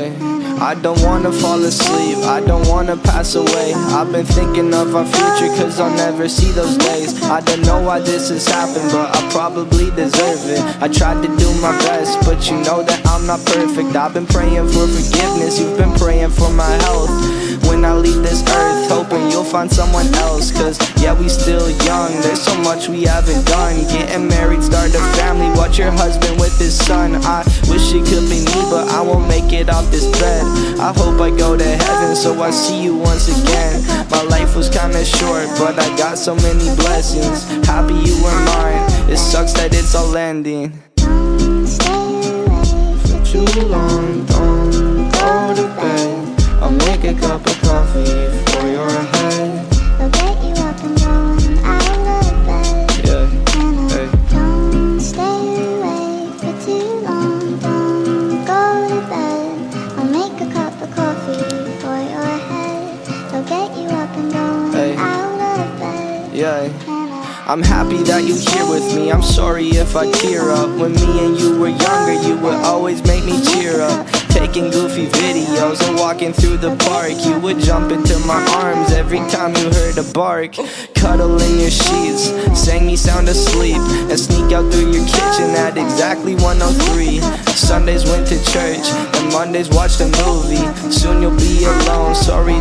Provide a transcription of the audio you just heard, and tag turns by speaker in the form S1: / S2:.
S1: Yeah, I don't wanna fall asleep, I don't wanna pass away. I've been thinking of our future, cause I'll never see those days. I don't know why this has happened, but I probably deserve it. I tried to do my best, but you know that I'm not perfect. I've been praying for forgiveness, you've been praying for my health. When I leave this earth, hoping you'll find someone else. Cause yeah, we still young, there's so much we haven't done. Getting married, start a family, watch your husband with his son. I wish it could be me, but I won't make it off this bed. I hope I go to heaven, so I see you once again. My life was kinda short, but I got so many blessings. Happy you were mine, it sucks that it's all ending.
S2: Don't stay away
S1: For too long, don't go to bed. I'll make a cup of coffee for your head.
S2: I'll get you up and going out of bed.
S1: Yeah,
S2: And
S1: hey.
S2: don't stay away for too long. Don't go to bed. I'll make a cup of coffee for your head. I'll get you up and going
S1: Hey.
S2: out of bed.
S1: Yeah,
S2: And
S1: I'm happy that you're here with me. I'm sorry if I tear up. When me and you were younger, you would always make me cheer up. Taking goofy videos and walking through the park, you would jump into my arms every time you heard a bark. Cuddle in your sheets, sang me sound asleep, and sneak out through your kitchen at exactly 1:03. Sundays went to church, and Mondays watched a movie. Soon you'll be alone, sorry